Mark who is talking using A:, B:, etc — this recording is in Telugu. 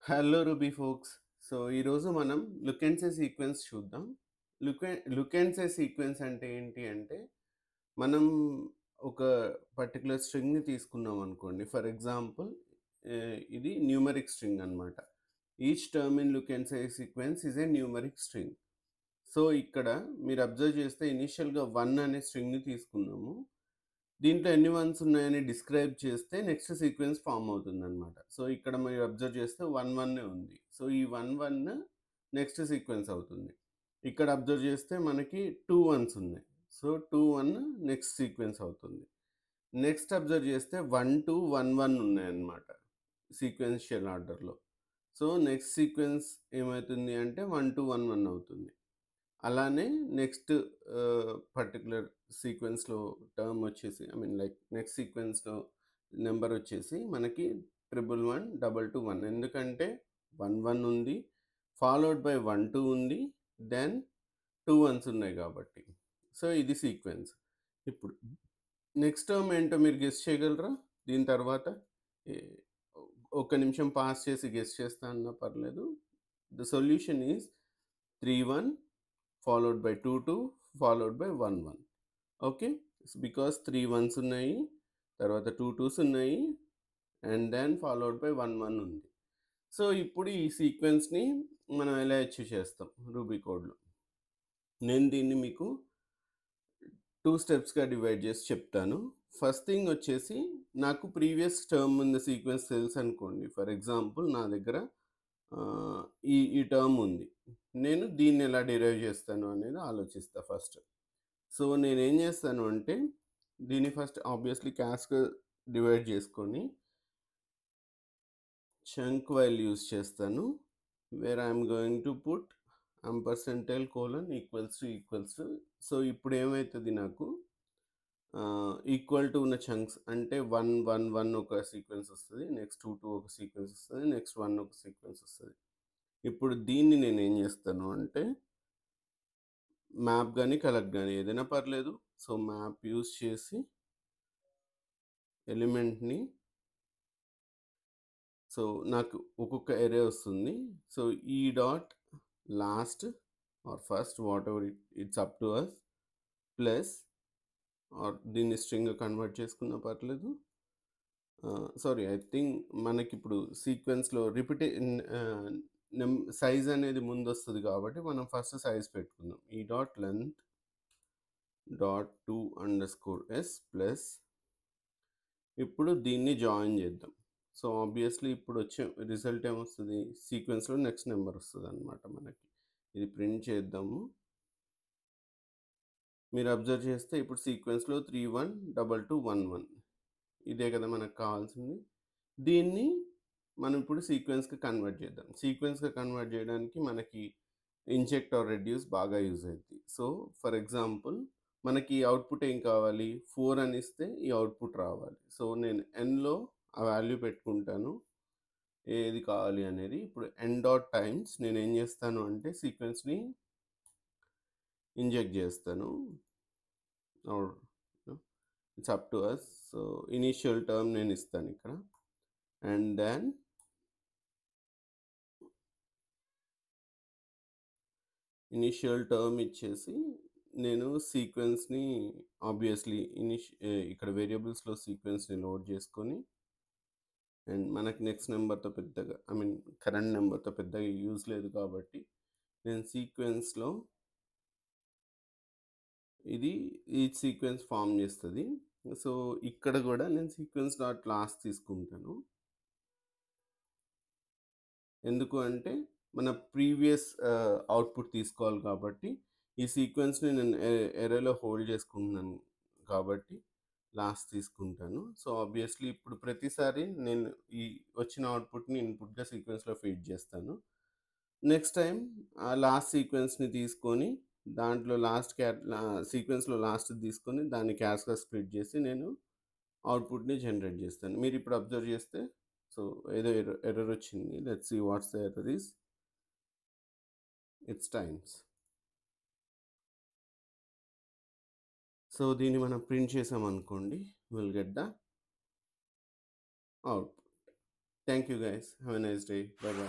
A: Hello ruby folks. సో, ఈరోజు మనం లుక్ అండ్ సే సీక్వెన్స్ చూద్దాం. లుక్ అండ్ సే సీక్వెన్స్ అంటే ఏంటి అంటే, మనం ఒక పర్టిక్యులర్ స్ట్రింగ్‌ని తీసుకున్నాం అనుకోండి. ఫర్ ఎగ్జాంపుల్ ఇది న్యూమరిక్ స్ట్రింగ్ అనమాట. Each term in look and say sequence is a numeric string. So, ఇక్కడ మీరు అబ్జర్వ్ చేస్తే ఇనీషియల్‌గా 1 అనే స్ట్రింగ్‌ని తీసుకున్నాము. దీంట్లో ఎన్ని వన్స్ ఉన్నాయని డిస్క్రైబ్ చేస్తే నెక్స్ట్ సీక్వెన్స్ ఫార్మ్ అవుతుందనమాట. సో, ఇక్కడ మీరు అబ్జర్వ్ చేస్తే 1, 1 ఉంది. సో, ఈ 1, 1 నెక్స్ట్ సీక్వెన్స్ అవుతుంది. ఇక్కడ అబ్జర్వ్ చేస్తే మనకి 2 వన్స్ ఉన్నాయి. సో, 2, 1 నెక్స్ట్ సీక్వెన్స్ అవుతుంది. నెక్స్ట్ అబ్జర్వ్ చేస్తే 1, 2, 1, 1 ఉన్నాయన్నమాట సీక్వెన్షియల్ ఆర్డర్‌లో. సో, నెక్స్ట్ సీక్వెన్స్ ఏమైతుంది అంటే 1, 2, 1, 1 అవుతుంది. అలానే నెక్స్ట్ పర్టిక్యులర్ సీక్వెన్స్‌లో టర్మ్ వచ్చేసి లైక్ నెక్స్ట్ సీక్వెన్స్‌లో నంబర్ వచ్చేసి మనకి 111, 221 ఎందుకంటే 1, 1 ఉంది. ఫాలోడ్ బై 1, 2 ఉంది. దెన్ 2 వన్స్ ఉన్నాయి కాబట్టి. సో, ఇది సీక్వెన్స్. ఇప్పుడు నెక్స్ట్ టర్మ్ ఏంటో మీరు గెస్ చేయగలరా? దీని తర్వాత ఎ ఒక్క నిమిషం పాజ్ చేసి గెస్ చేస్తా అన్నా పర్లేదు. The solution is 31 followed by 2, 2 followed by 1, 1. Okay. Because 3 once ఉన్నాయి. తర్వాత 2 టూస్ ఉన్నాయి. అండ్ దెన్ ఫాలోడ్ బై 1, 1 ఉంది. సో, ఇప్పుడు ఈ సీక్వెన్స్‌ని మనం ఎలా అచీవ్ చేస్తాం రూబీ కోడ్‌లో. నేను దీన్ని మీకు 2 స్టెప్స్‌గా డివైడ్ చేసి చెప్తాను. ఫస్ట్ థింగ్ వచ్చేసి నాకు ప్రీవియస్ టర్మ్ ఉన్న సీక్వెన్స్ తెలుసనుకోండి. ఫర్ ఎగ్జాంపుల్ నా దగ్గర ఈ టర్మ్ ఉంది. నేను దీన్ని ఎలా డిరైవ్ చేస్తాను అనేది ఆలోచిస్తా ఫస్ట్. సో, నేనేం చేస్తాను అంటే దీన్ని ఫస్ట్ ఆబ్వియస్‌లీ క్యాస్‌గా డివైడ్ చేసుకొని చంక్ వైల్ యూజ్ చేస్తాను. Where I'm going to put ampersand colon equals to. So, ఇప్పుడు ఏమైతది నాకు ఈక్వల్ టు ఉన్న చంక్స్ అంటే 1, 1, 1 ఒక సీక్వెన్స్ వస్తది. నెక్స్ట్ 2, 2 ఒక సీక్వెన్స్ వస్తది. నెక్స్ట్ 1 ఒక సీక్వెన్స్ వస్తది. ఇప్పుడు దీన్ని నేనేం చేస్తాను అంటే మ్యాప్ గాని, కలెక్ట్ గాని ఏదైనా పర్లేదు. సో, మ్యాప్ యూజ్ చేసి ఎలిమెంట్‌ని సో, నాకు ఒక్కొక్క ఎరే వస్తుంది. సో, ఈ dot last or first whatever it's up to us plus or దీన్ని స్ట్రింగ్‌గా కన్వర్ట్ చేసుకున్నా పర్లేదు. సారీ ఐ థింక్ మనకిప్పుడు సీక్వెన్స్‌లో ఆహ్, సైజ్ అనేది ముందొస్తది కాబట్టి మనం ఫస్ట్ సైజ్ పెట్టుకుందాం. ఈ dot length dot to underscore S plus ఇప్పుడు దీన్ని జాయిన్ చేద్దాం. సో, ఆబ్వియస్‌లీ ఇప్పుడొచ్చే రిజల్ట్ ఏమొస్తది? సీక్వెన్స్‌లో నెక్స్ట్ నంబర్ వస్తదనమాట మనకి. ఇది ప్రింట్ చేద్దాము. మీరు అబ్జర్వ్ చేస్తే ఇప్పుడు సీక్వెన్స్‌లో 312211 ఇదే కదా మనకు కావాల్సింది. దీన్ని మనం ఇప్పుడు సీక్వెన్స్‌కి కన్వర్ట్ చేద్దాం. సీక్వెన్స్‌గా కన్వర్ట్ చేయడానికి మనకి ఇంజెక్ట్ ఆర్ రెడ్యూస్ బాగా యూజ్ అయిద్ది. సో, ఫర్ ఎగ్జాంపుల్ మనకి అవుట్‌పుట్ ఏం కావాలి? 4 అని ఇస్తే ఈ అవుట్‌పుట్ రావాలి. సో, నేను ఎన్‌లో ఆ వాల్యూ పెట్టుకుంటాను. ఏది కావాలి అనేది. ఇప్పుడు ఎన్ డాట్ టైమ్స్ నేనేం చేస్తాను అంటే సీక్వెన్స్‌ని ఇంజెక్ట్ చేస్తాను. Or it's up to us. So, initial term నేను ఇస్తాను ఇక్కడ. అండ్ దెన్ ఇనీషియల్ టర్మ్ ఇచ్చేసి నేను సీక్వెన్స్‌ని ఆబ్వియస్‌లీ ఇక్కడ వేరియబుల్స్‌లో సీక్వెన్స్‌ని లోడ్ చేసుకొని అండ్ మనకి నెక్స్ట్ నంబర్‌తో పెద్దగా కరెంట్ నంబర్‌తో పెద్దగా యూజ్ లేదు కాబట్టి నేను సీక్వెన్స్‌లో ఇది ఈచ్ సీక్వెన్స్ ఫార్మ్ చేస్తది. సో, ఇక్కడ గూడా నేను సీక్వెన్స్ డాట్ లాస్ట్ తీసుకుంటాను. ఎందుకు అంటే మన ప్రీవియస్ అవుట్‌పుట్ తీసుకోవాలి కాబట్టి, ఈ సీక్వెన్స్‌ని నేను ఎరేలో హోల్డ్ చేసుకుంటున్నాను కాబట్టి లాస్ట్ తీసుకుంటాను. సో, ఆబ్వియస్‌లీ ఇప్పుడు ప్రతిసారి నేను ఈ వచ్చిన అవుట్‌పుట్‌ని ఇన్‌పుట్‌గా సీక్వెన్స్‌లో ఫీడ్ చేస్తాను. నెక్స్ట్ టైమ్ ఆ లాస్ట్ సీక్వెన్స్‌ని తీసుకొని దాంట్లో సీక్వెన్స్‌లో లాస్ట్‌ది తీసుకొని దాన్ని క్యాష్‌గా స్ప్లిట్ చేసి నేను అవుట్‌పుట్‌ని జనరేట్ చేస్తాను. మీరిప్పుడు అబ్జర్వ్ చేస్తే సో, ఏదో ఎర్రర్ వచ్చింది. Let's see what's the error is. It's times. So, దీన్ని మనం ప్రింట్ చేసామనుకోండి. విల్ గెట్ ద అవుట్‌పుట్. Thank you guys. Have a nice day. Bye by.